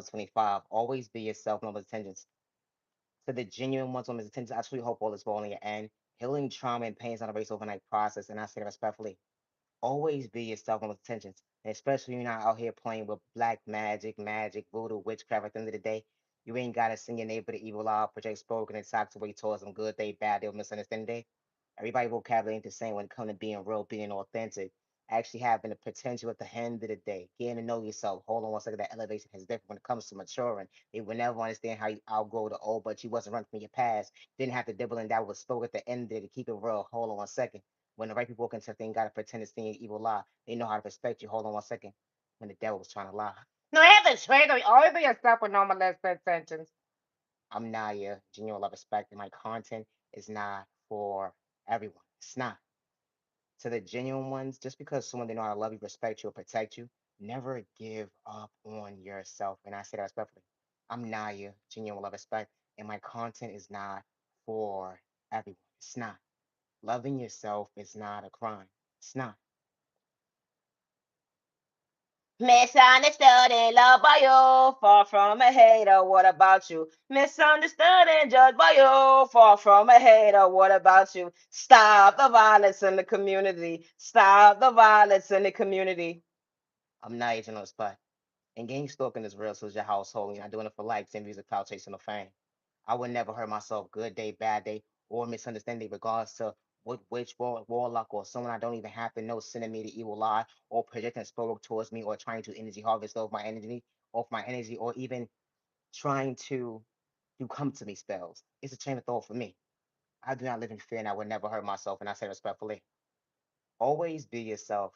25. Always be yourself, no intentions. To the genuine ones, women's intentions, I truly hope all is well in your end. Healing trauma and pain is not a race overnight process, and I say that respectfully. Always be yourself with intentions, and especially when you're not out here playing with black magic, voodoo, witchcraft. At the end of the day, you ain't gotta send your neighbor the evil eye, project spoken, and talk to way towards them good day, bad day, or misunderstanding day. Everybody vocabulary ain't the same when it comes to being real, being authentic, actually having the potential at the end of the day, getting to know yourself. Hold on one second, that elevation is different when it comes to maturing. They will never understand how you outgrow the old, but you wasn't running from your past. Didn't have to dibble in that was spoke at the end there to keep it real. Hold on one second. When the right people walk into the thing, gotta pretend to see an evil lie. They know how to respect you. Hold on one second. When the devil was trying to lie. No, have the trigger. Always be yourself with no molested intentions. I'm Naya, genuine love, respect, and my content is not for everyone. It's not. To the genuine ones, just because someone they know how to love you, respect you, or protect you, never give up on yourself. And I say that respectfully. I'm Naya, genuine love, respect, and my content is not for everyone. It's not. Loving yourself is not a crime. It's not. Misunderstood and loved by you, far from a hater. What about you? Misunderstood and judged by you, far from a hater. What about you? Stop the violence in the community. Stop the violence in the community. I'm Naya, genuine respect. And gang stalking is real, so is your household. You're not doing it for likes, envies, or clout chasing or fame. I would never hurt myself, good day, bad day, or misunderstanding, regardless to what witch, warlock, or someone I don't even have to know sending me the evil lie, or projecting a spell towards me, or trying to energy harvest off my energy, or even trying to do come to me spells. It's a chain of thought for me. I do not live in fear, and I would never hurt myself. And I say respectfully, always be yourself.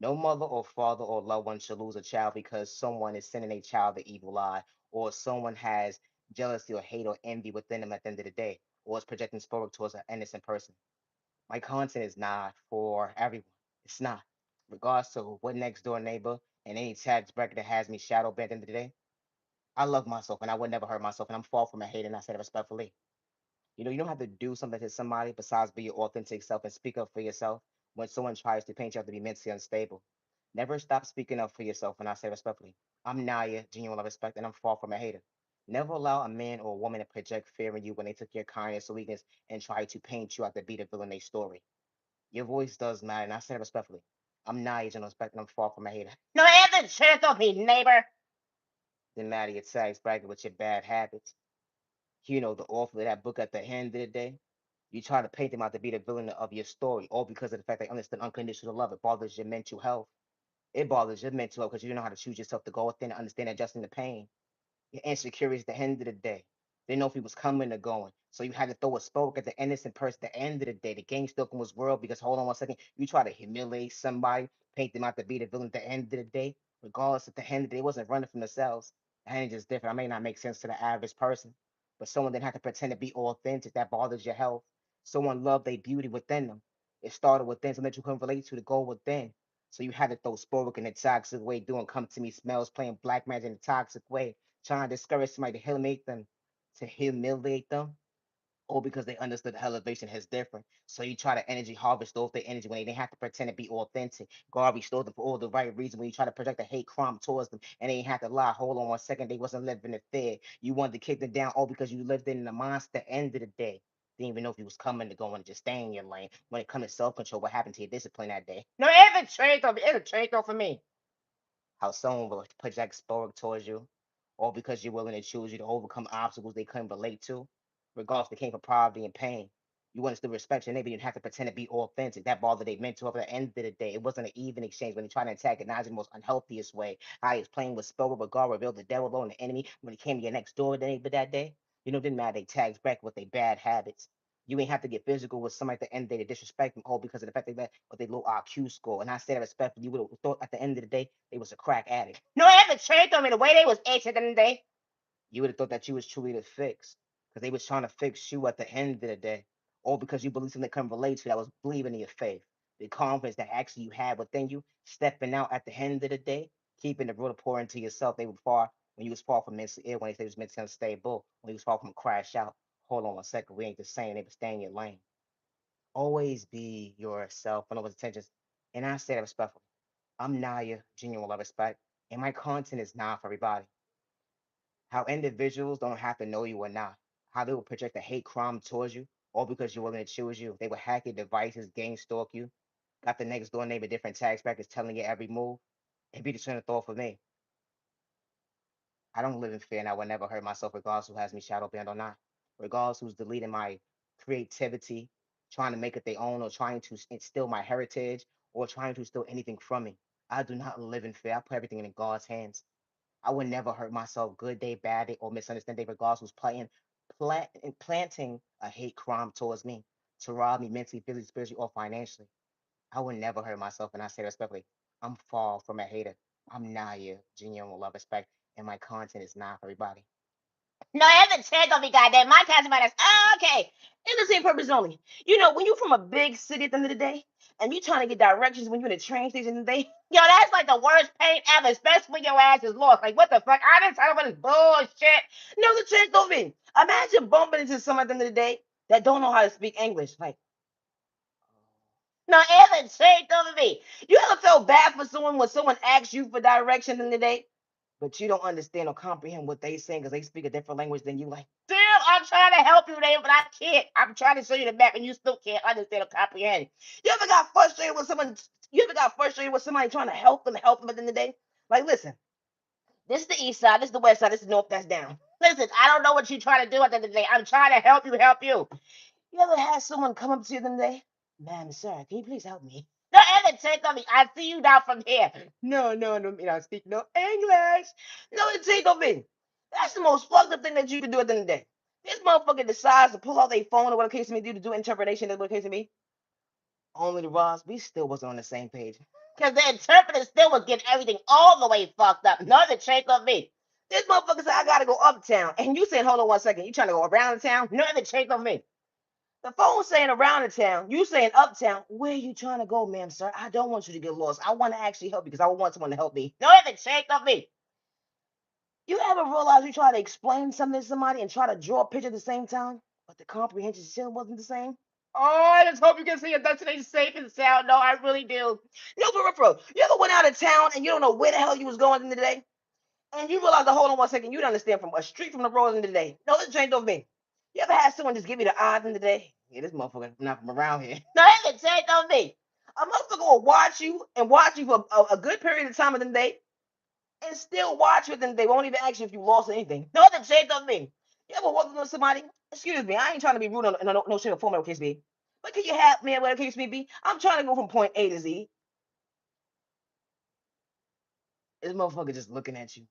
No mother or father or loved one should lose a child because someone is sending a child the evil eye, or someone has jealousy or hate or envy within them at the end of the day, or is projecting sport towards an innocent person. My content is not for everyone. It's not. Regards to what next door neighbor and any tax bracket that has me shadow banned at the end of the day, I love myself and I would never hurt myself and I'm far from a hate and I say that respectfully. You don't have to do something to somebody besides be your authentic self and speak up for yourself when someone tries to paint you out to be mentally unstable. Never stop speaking up for yourself, and I say respectfully. I'm Naya, genuine love, respect, and I'm far from a hater. Never allow a man or a woman to project fear in you when they took your kindness or weakness and try to paint you out to be the villain they story. Your voice does matter, and I say respectfully. I'm Naya, genuine respect, and I'm far from a hater. No, have the chance of me, neighbor. Didn't matter your tags bracket with your bad habits. The author of that book at the end of the day. You try to paint them out to be the villain of your story, all because of the fact they understand unconditional love. It bothers your mental health. It bothers your mental health because you don't know how to choose yourself to go within and understand adjusting the pain. Your insecurities at the end of the day. They know if he was coming or going. So you had to throw a spoke at the innocent person at the end of the day. The game still was real because hold on one second. You try to humiliate somebody, paint them out to be the villain at the end of the day. Regardless, at the end of the day, they wasn't running from themselves. And it's just different. I may not make sense to the average person, but someone didn't have to pretend to be authentic. That bothers your health. Someone loved their beauty within them. It started within something that you couldn't relate to go within. So you had to throw spoke in a toxic way, doing come to me smells, playing black magic in a toxic way, trying to discourage somebody to humiliate them, or because they understood the elevation is different. So you try to energy harvest off their energy when they didn't have to pretend to be authentic. Garbage stole them for all the right reasons when you try to project a hate crime towards them and they ain't have to lie. Hold on one second, they wasn't living in fear. You wanted to kick them down all because you lived in the monster end of the day. Didn't even know if you was coming to go and just stay in your lane. When it comes to self-control, what happened to your discipline that day? No, have the chance of it's a chance for me. How someone will project sport towards you, or because you're willing to choose you to overcome obstacles they couldn't relate to, regardless if they came from poverty and pain. You want to still respect your neighbor, you didn't have to pretend to be authentic. That bothered their mental health at the end of the day. It wasn't an even exchange when they tried to attack it, not in the most unhealthiest way. How he was playing with spell with regard, revealed the devil alone, the enemy, when he came to your next door neighbor that day. It didn't matter, they tags back with their bad habits. You ain't have to get physical with somebody at the end of the day to disrespect them all because of the fact they let with their low IQ score. And I say that respectfully, you would have thought at the end of the day they was a crack addict. No, have the chance of me the way they was acting in the day. You would have thought that you was truly the fix because they was trying to fix you at the end of the day, or because you believe something they couldn't relate to that was believing in your faith, the confidence that actually you had within you, stepping out at the end of the day, keeping the real pour into yourself. They were far when you was far from mentally ill, when they was mentally unstable, when you was far from crash out. Hold on one second, we ain't the same. They were stay in your lane. Always be yourself and over intentions. And I say that respectfully. I'm Naya, genuine love, respect, and my content is not for everybody. How individuals don't have to know you or not. How they will project a hate crime towards you, all because you're willing to choose you. They will hack your devices, gang stalk you. Got the next door neighbor different tax brackets telling you every move. And be the train of thought for me. I don't live in fear and I will never hurt myself regardless who has me shadow banned or not. Regardless who's deleting my creativity, trying to make it their own or trying to instill my heritage or trying to steal anything from me. I do not live in fear. I put everything in God's hands. I would never hurt myself, good day, bad day, or misunderstand day, regardless who's planting a hate crime towards me to rob me mentally, physically, spiritually, or financially. I would never hurt myself, and I say respectfully, I'm far from a hater. I'm not you, genuine with love, respect, and my content is not for everybody. No, every check gonna be goddamn. My customer is okay. It's the same purpose only. You know, when you from a big city at the end of the day, and you trying to get directions when you in a train station today, yo, that's like the worst pain ever, especially when your ass is lost. Like, what the fuck? I didn't tell about this bullshit. No, the trick don't be. Imagine bumping into someone at the end of the day that don't know how to speak English. Like, no, every trick don't be. You ever felt bad for someone when someone asks you for direction in the day? But you don't understand or comprehend what they saying because they speak a different language than you. Like, damn, I'm trying to help you today, but I can't. I'm trying to show you the map, and you still can't understand or comprehend. You ever got frustrated with someone? You ever got frustrated with somebody trying to help them at the end of the day? Like, listen, this is the east side, this is the west side, this is the north, that's down. Listen, I don't know what you're trying to do at the end of the day. I'm trying to help you, help you. You ever had someone come up to you the other day? Ma'am, sir, can you please help me? No, Evan, take on me. I see you now from here. No, no, no, I speak no English. No, take on me. That's the most fucked up thing that you can do at the end of the day. This motherfucker decides to pull out their phone or whatever case may do to do interpretation, that's what case may be. Only the Ross, we still wasn't on the same page. Because the interpreter still was getting everything all the way fucked up. Nothing shake on me. This motherfucker said, I gotta go uptown. And you saying, hold on 1 second, you trying to go around the town? Nothing shake on me. The phone saying around the town, you saying uptown. Where are you trying to go, ma'am, sir? I don't want you to get lost. I want to actually help you because I want someone to help me. No, it shake of me. You ever realize you try to explain something to somebody and try to draw a picture at the same time, but the comprehension still wasn't the same? Oh, I just hope you can see your destination safe and sound. No, I really do. No, for real, bro. You ever went out of town and you don't know where the hell you was going in the day? And you realize, hold on 1 second, you don't understand from a street from the road in the day. No, this changed over me. You ever had someone just give you the odds in the day? Yeah, this motherfucker not from around here. No, it changed over me. A motherfucker will watch you and watch you for a good period of time in the day and still watch you, then they won't even ask you if you lost anything. No, that shade on me. You ever walk up to somebody? Excuse me, I ain't trying to be rude on no shape or form, whatever case be. But can you help me, whatever case may be? I'm trying to go from point A to Z. This motherfucker just looking at you.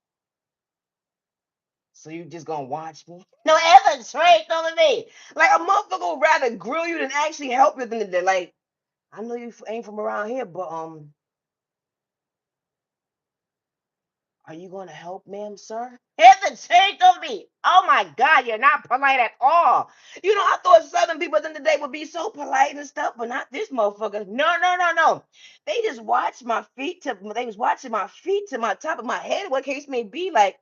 So you just gonna watch me? No, ever straight on me. Like a motherfucker would rather grill you than actually help you than the like. I know you ain't from around here, but are you going to help, ma'am, sir? Here's the change of me. Oh my God, you're not polite at all. You know, I thought Southern people at the end of the day would be so polite and stuff, but not this motherfucker. No, no, no, no. They just watch my feet to. They was watching my feet to my top of my head. What case may be, like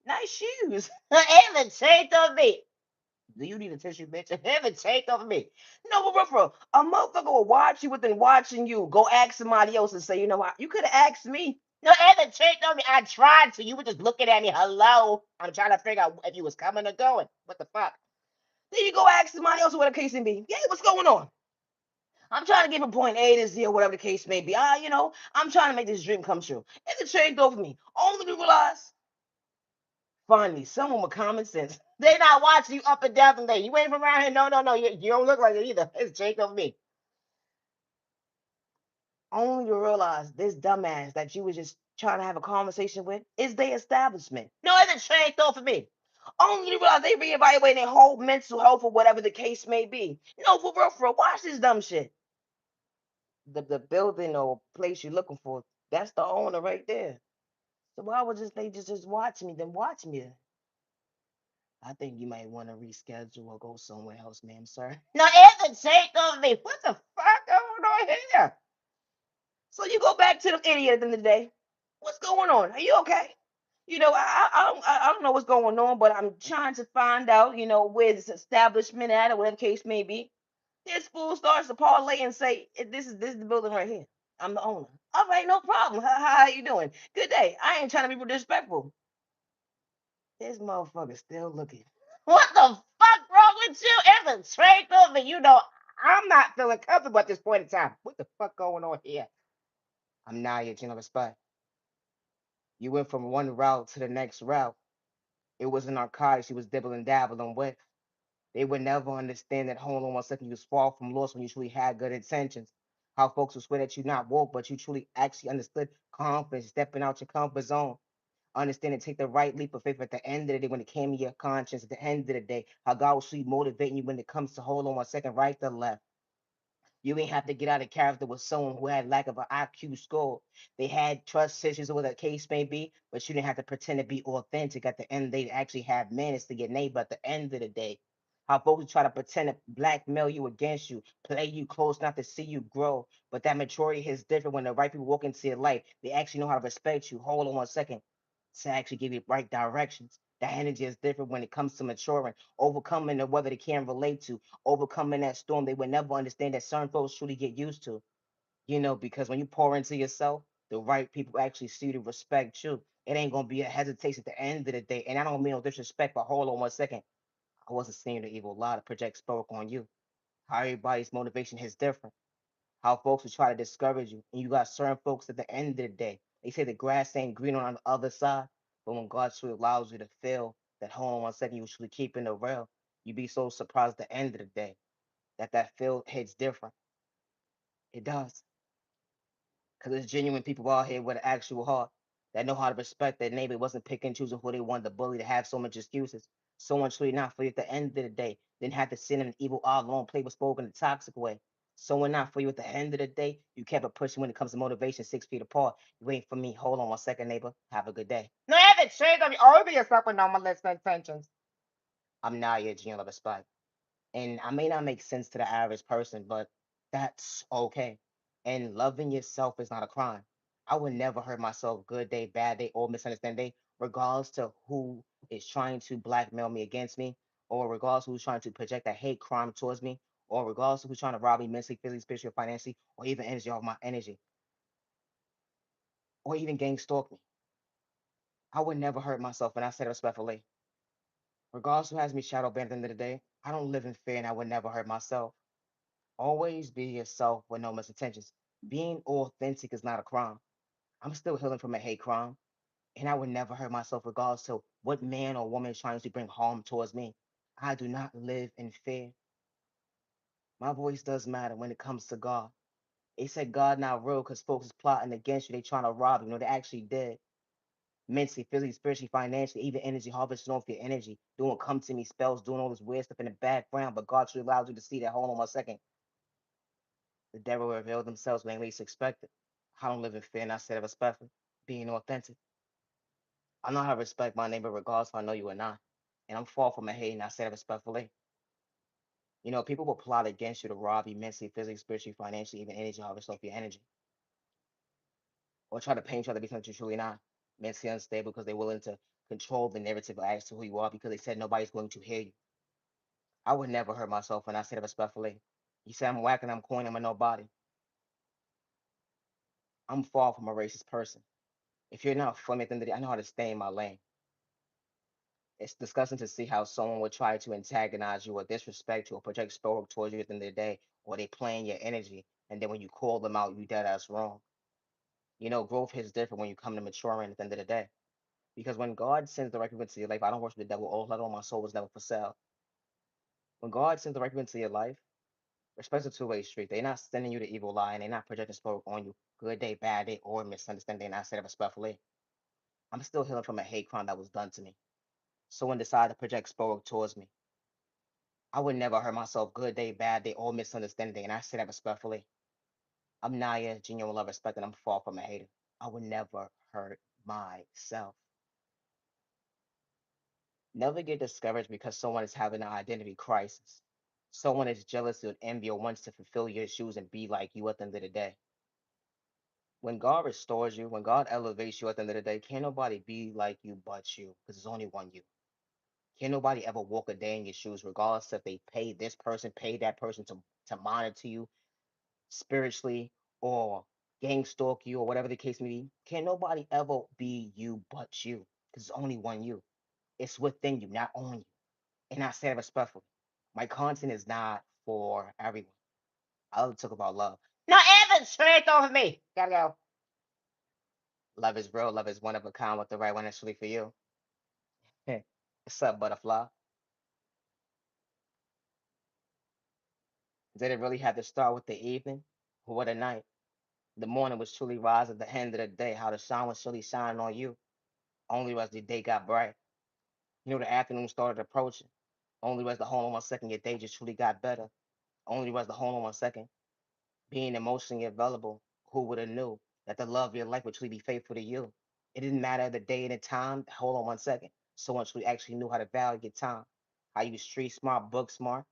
nice shoes. Here's the change of me. Do you need a tissue, bitch? Heaven take over me. No, but bro, a motherfucker will watch you within watching you. Go ask somebody else and say, you know what? You could have asked me. No, Heaven take over me. I tried to. You were just looking at me. Hello. I'm trying to figure out if you was coming or going. What the fuck? Then you go ask somebody else what the case may be. Yeah, what's going on? I'm trying to get from point A to Z or whatever the case may be. I'm trying to make this dream come true. And it changed over me. Only to realize finally, someone with common sense. They not watching you up and down the lane. You ain't from around here. No, no, no. You don't look like it either. It's Jake of me. Only to realize this dumbass that you was just trying to have a conversation with is their establishment. No, it's a train though for me. Only to realize they reevaluating their whole mental health or whatever the case may be. No, for real, watch this dumb shit. The building or place you're looking for, that's the owner right there. So why would they just watch me? Then watch me. I think you might want to reschedule or go somewhere else, ma'am, sir. No, it's a take of me. What the fuck going on here? So you go back to the idiot at the end of the day. What's going on? Are you okay? I don't know what's going on, but I'm trying to find out, where this establishment at or whatever case may be. This fool starts to parlay and say, this is the building right here. I'm the owner. All right, no problem. How you doing? Good day. I ain't trying to be disrespectful. This motherfucker still looking. What the fuck wrong with you? It's a straight up, and you know I'm not feeling comfortable at this point in time. What the fuck going on here? I'm now your general spot. You went from one route to the next route. It was an narcotics you was dibbling dabbling with. They would never understand that hold on one second you was far from lost when you truly had good intentions. How folks will swear that you not woke, but you truly actually understood confidence, stepping out your comfort zone. Understand and take the right leap of faith at the end of the day when it came to your conscience, at the end of the day, how God will truly motivating you when it comes to hold on one second, right to left. You ain't have to get out of character with someone who had lack of an IQ score. They had trust issues or whatever the case may be, but you didn't have to pretend to be authentic. At the end, they actually have manners to get neighbor at the end of the day. How folks try to pretend to blackmail you against you, play you close not to see you grow. But that maturity is different when the right people walk into your life. They actually know how to respect you. Hold on one second to actually give you right directions. That energy is different when it comes to maturing, overcoming the weather they can't relate to, overcoming that storm they would never understand that certain folks truly get used to. Because when you pour into yourself, the right people actually see to respect you. It ain't gonna be a hesitation at the end of the day. And I don't mean no disrespect, but hold on one second. I wasn't seeing the evil lie to project spoke on you. How everybody's motivation is different. How folks will try to discourage you. And you got certain folks at the end of the day. They say the grass ain't green on the other side. But when God truly allows you to feel that hold on one second, you truly keeping it real, you be so surprised at the end of the day that feel hits different. It does. Because there's genuine people out here with an actual heart that know how to respect their neighbor, wasn't picking and choosing who they wanted to bully to have so much excuses. So much truly not for you at the end of the day. Didn't have to sit in an evil art alone, play with spoken in a toxic way. Someone not for you at the end of the day. You kept it pushing when it comes to motivation, 6 feet apart. You ain't for me. Hold on one second, neighbor. Have a good day. No, I haven't changed. I mean, over yourself with no molesting intentions. I'm now your Gene Love Spot. And I may not make sense to the average person, but that's okay. And loving yourself is not a crime. I would never hurt myself, good day, bad day, or misunderstand day, regardless to who is trying to blackmail me against me, or regardless who's trying to project a hate crime towards me, or regardless of who's trying to rob me mentally, physically, spiritually, financially, or even energy off my energy, or even gang stalk me. I would never hurt myself, and I said it respectfully. Regardless who has me shadow banned at the end of the day, I don't live in fear and I would never hurt myself. Always be yourself with no misintentions. Being authentic is not a crime. I'm still healing from a hate crime, and I would never hurt myself regardless to what man or woman is trying to bring harm towards me. I do not live in fear. My voice does matter when it comes to God. They said God not real because folks is plotting against you. They trying to rob you. They actually did. Mentally, physically, spiritually, financially, even energy, harvesting off your energy, doing come to me spells, doing all this weird stuff in the background. But God should allow you to see that. Hold on one second. The devil will reveal themselves when they least expect it. I don't live in fear, and I said it respectfully, being authentic. I know how to respect my neighbor regardless if I know you or not. And I'm far from a hate, and I said it respectfully. People will plot against you to rob you mentally, physically, spiritually, financially, even energy, harvest off your energy. Or try to paint you out to be something you're truly not. Mentally unstable because they're willing to control the narrative as to who you are because they said nobody's going to hear you. I would never hurt myself, and I said it respectfully. You say I'm whacking, I'm corny, I'm a nobody. I'm far from a racist person. If you're not for me at the end of the day, I know how to stay in my lane. It's disgusting to see how someone would try to antagonize you or disrespect you or project sport towards you at the end of the day, or they playing your energy, and then when you call them out, you dead ass wrong. Growth is different when you come to maturing at the end of the day. Because when God sends the right people into your life, I don't worship the devil. Oh, let all my soul was never for sale. When God sends the right people into your life, respect's a two-way street. They're not sending you the evil lie, and they're not projecting sport on you. Good day, bad day, or misunderstanding. And I said it respectfully. I'm still healing from a hate crime that was done to me. Someone decided to project sport towards me. I would never hurt myself. Good day, bad day, or misunderstanding. And I say that respectfully. I'm Naya, genuine love, respect, and I'm far from a hater. I would never hurt myself. Never get discouraged because someone is having an identity crisis. Someone is jealous or envy or wants to fulfill your shoes and be like you at the end of the day. When God restores you, when God elevates you at the end of the day, can't nobody be like you but you, because there's only one you. Can't nobody ever walk a day in your shoes, regardless if they pay this person, pay that person to monitor you, spiritually or gang stalk you or whatever the case may be. Can nobody ever be you but you? Because there's only one you. It's within you, not on you. And I say it respectfully. My content is not for everyone. I love to talk about love. No, Evan, straight over me. Gotta go. Love is real. Love is one of a kind with the right one actually for you. What's up, butterfly? Did it really have to start with the evening? Or what a night? The morning was truly rise at the end of the day. How the sun was surely shining on you. Only as the day got bright. You know, the afternoon started approaching. Only as the hold on 1 second, your day just truly got better. Only as the hold on 1 second, being emotionally available, who would have knew that the love of your life would truly be faithful to you? It didn't matter the day and the time. Hold on 1 second. Someone truly actually knew how to value your time. How you was street smart, book smart,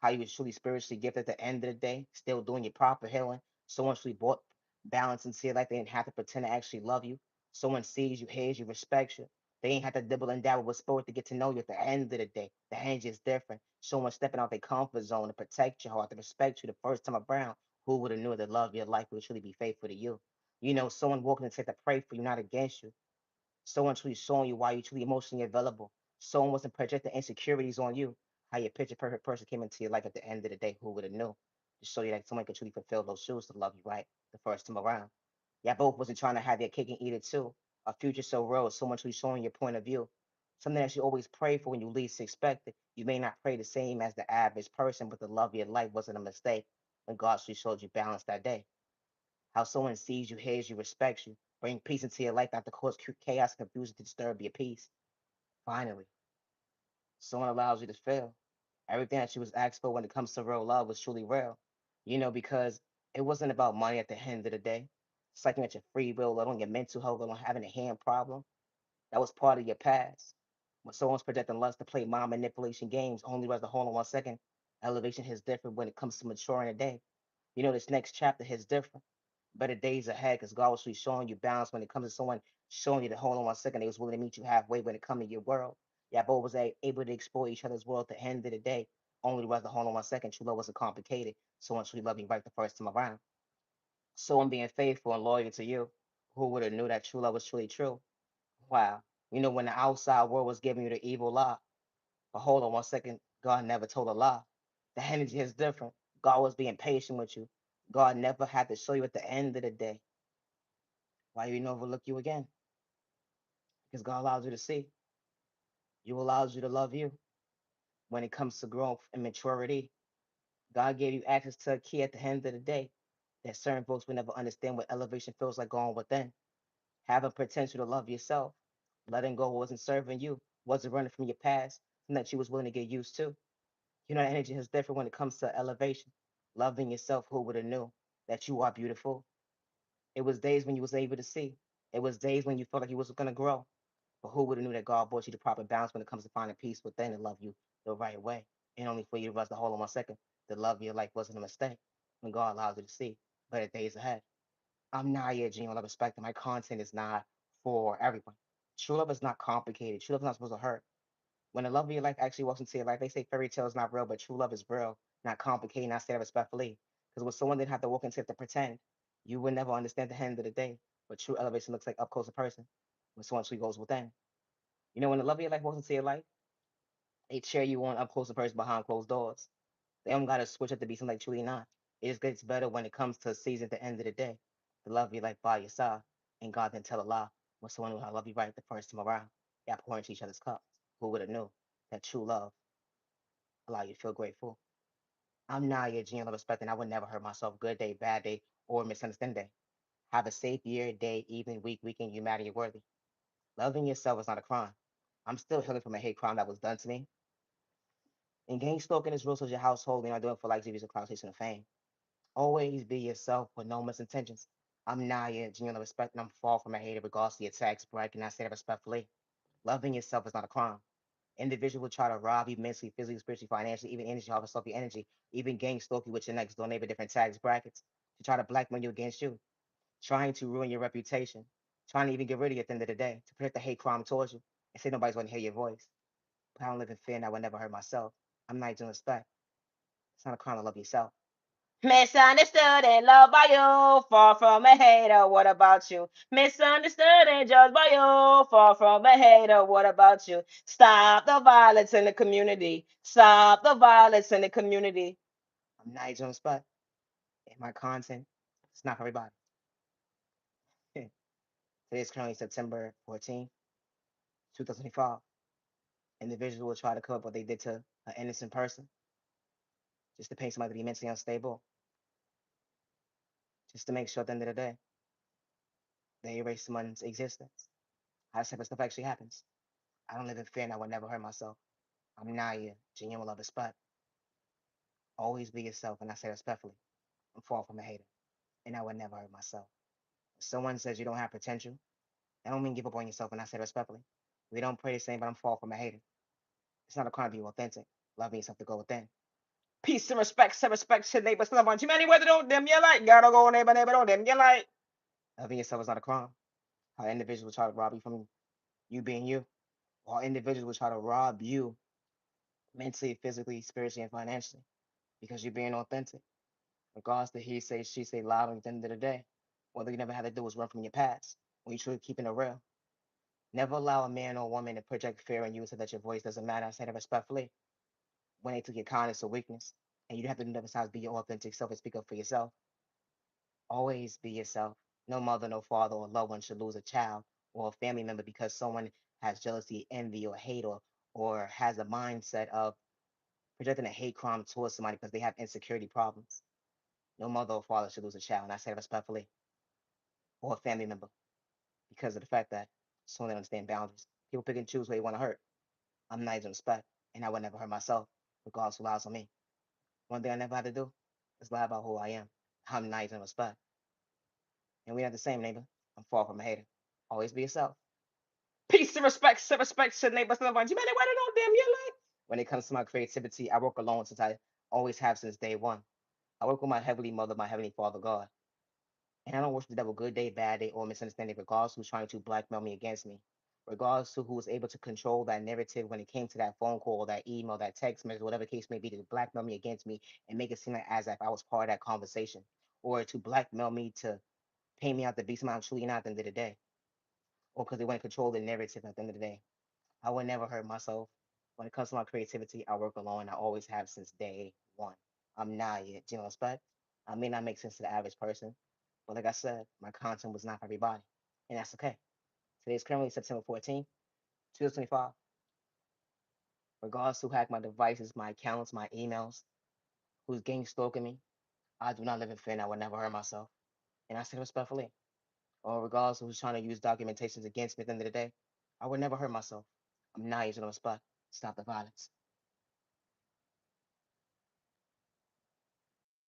how you was truly spiritually gifted at the end of the day, still doing your proper healing. Someone truly brought balance and see it like they didn't have to pretend to actually love you. Someone sees you, hears you, respects you. They ain't have to dibble and dabble with sport to get to know you at the end of the day. The end is different. Someone stepping out their comfort zone to protect your heart, to respect you the first time around. Who would have knew that love of your life would truly be faithful to you? You know, someone walking and said to pray for you, not against you. Someone truly showing you why you're truly emotionally available. Someone wasn't projecting insecurities on you. How your picture perfect person came into your life at the end of the day. Who would have knew? To show you that someone could truly fulfill those shoes to love you right the first time around. Yeah, both wasn't trying to have their cake and eat it too. A future so real, someone truly showing your point of view. Something that you always pray for when you least expect it. You may not pray the same as the average person, but the love of your life wasn't a mistake when God truly showed you balance that day. How someone sees you, hears you, respects you, bring peace into your life, not to cause chaos and confusion to disturb your peace. Finally, someone allows you to feel everything that you was asked for when it comes to real love was truly real. You know, because it wasn't about money at the end of the day. It's like you had your free will, let alone your mental health, let alone having a hand problem. That was part of your past. When someone's projecting lust to play mind manipulation games, only as the hold on 1 second, elevation hits different when it comes to maturing a day. You know, this next chapter hits different. Better days ahead because God was really showing you balance when it comes to someone showing you to hold on 1 second. They was willing to meet you halfway when it comes to your world. Yeah, both was able to explore each other's world at the end of the day. Only was the hold on 1 second. True love wasn't complicated. Someone truly loved me right the first time around. Someone being faithful and loyal to you. Who would have knew that true love was truly true? Wow. You know, when the outside world was giving you the evil lie, but hold on 1 second, God never told a lie. The energy is different. God was being patient with you. God never had to show you at the end of the day why you didn't overlook you again. Because God allows you to see. You allows you to love you. When it comes to growth and maturity, God gave you access to a key at the end of the day that certain folks will never understand what elevation feels like going within. Having potential to love yourself. Letting go wasn't serving you, wasn't running from your past, and that you was willing to get used to. You know, the energy is different when it comes to elevation. Loving yourself, who would have knew that you are beautiful? It was days when you was able to see. It was days when you felt like you was gonna grow. But who would have knew that God brought you the proper balance when it comes to finding peace within and love you the right way? And only for you to rest the whole of 1 second. The love of your life wasn't a mistake when God allows you to see better days ahead. I'm not your genuine love respect, and my content is not for everyone. True love is not complicated. True love is not supposed to hurt. When the love of your life actually walks into your life, they say fairy tale is not real, but true love is real, not complicated, not said respectfully. Because when someone didn't have to walk into it to pretend, you would never understand the end of the day. But true elevation looks like up close a person when someone actually goes within. You know, when the love of your life walks into your life, they cheer you on up close a person behind closed doors. They don't gotta switch up to be something like truly not. It just gets better when it comes to season at the end of the day. The love of your life by your side. And God didn't tell a lie when someone knew how to love you right the first time around. Y'all pour into each other's cups. Who would have knew that true love allow you to feel grateful? I'm not your genuine love respect, and I would never hurt myself. Good day, bad day, or misunderstanding day. Have a safe year, day, evening, week, weekend. You matter, you're worthy. Loving yourself is not a crime. I'm still healing from a hate crime that was done to me. And gang stalking is real to your household. You're not doing it for likes, views, and clout chasing and fame. Always be yourself with no misintentions. I'm not your genuine respect, and I'm far from a hater regardless of your attacks, but I cannot say that respectfully. Loving yourself is not a crime. Individual will try to rob you mentally, physically, spiritually, financially, even energy, harvest off your energy, even gang stalk you with your next door neighbor, different tags, brackets, to try to blackmail you against you, trying to ruin your reputation, trying to even get rid of you at the end of the day, to protect the hate crime towards you, and say nobody's going to hear your voice. But I don't live in fear and I would never hurt myself. I'm not doing respect. It's not a crime to love yourself. Misunderstood and loved by you, far from a hater. What about you? Misunderstood and judged by you, far from a hater. What about you? Stop the violence in the community. Stop the violence in the community. I'm nice on the spot, and my content is not for everybody. Today is currently September 14th, 2025. Individuals will try to cover up what they did to an innocent person just to paint somebody to be mentally unstable, just to make sure at the end of the day they erase someone's existence. How this type of stuff actually happens. I don't live in fear and I would never hurt myself. I'm Naya, genuine love the spot. Always be yourself, and I say respectfully. I'm far from a hater, and I would never hurt myself. If someone says you don't have potential, I don't mean give up on yourself, and I say respectfully. We don't pray the same, but I'm far from a hater. It's not a crime to be authentic. Loving yourself to go within. Peace and respect to neighbors. Love on you. Many whether don't them you like. Gotta go neighbor don't them you like. Loving yourself is not a crime. How individuals try to rob you from you being you, while individuals will try to rob you mentally, physically, spiritually, and financially because you're being authentic. Regardless to he say, she say, loud at the end of the day. Whether you never had to do is run from your past. When you truly keeping it real. Never allow a man or woman to project fear on you so that your voice doesn't matter. I say that respectfully. When they took your kindness or weakness, and you have to never besides be your authentic self and speak up for yourself. Always be yourself. No mother, no father, or loved one should lose a child or a family member because someone has jealousy, envy, or hate, or has a mindset of projecting a hate crime towards somebody because they have insecurity problems. No mother or father should lose a child, and I say that respectfully, or a family member because of the fact that someone that understand boundaries. People pick and choose who they want to hurt. I'm nice and respect, and I would never hurt myself, regardless who lies on me. One thing I never had to do is lie about who I am. I'm nice and respect, and we're not the same, neighbor. I'm far from a hater. Always be yourself. Peace and respect to neighbors. Love on you. Many whether don't them you like. When it comes to my creativity, I work alone since I always have since day one. I work with my heavenly mother, my heavenly father, God. And I don't worship the devil good day, bad day, or misunderstanding, regardless who's trying to blackmail me against me. Regardless to who was able to control that narrative when it came to that phone call, that email, that text message, whatever the case may be, to blackmail me against me and make it seem like as if I was part of that conversation. Or to blackmail me to pay me out to be somebody I'm truly not at the end of the day. Or because they want to control the narrative at the end of the day. I would never hurt myself. When it comes to my creativity, I work alone. I always have since day one. I'm not yet, you know, respect. I may not make sense to the average person, but like I said, my content was not for everybody. And that's okay. Today is currently September 14th, 2025. Regardless who hacked my devices, my accounts, my emails, who's gang stalking me, I do not live in fear and I would never hurt myself. And I say respectfully. Or regardless of who's trying to use documentations against me at the end of the day, I would never hurt myself. I'm not using on the spot. Stop the violence.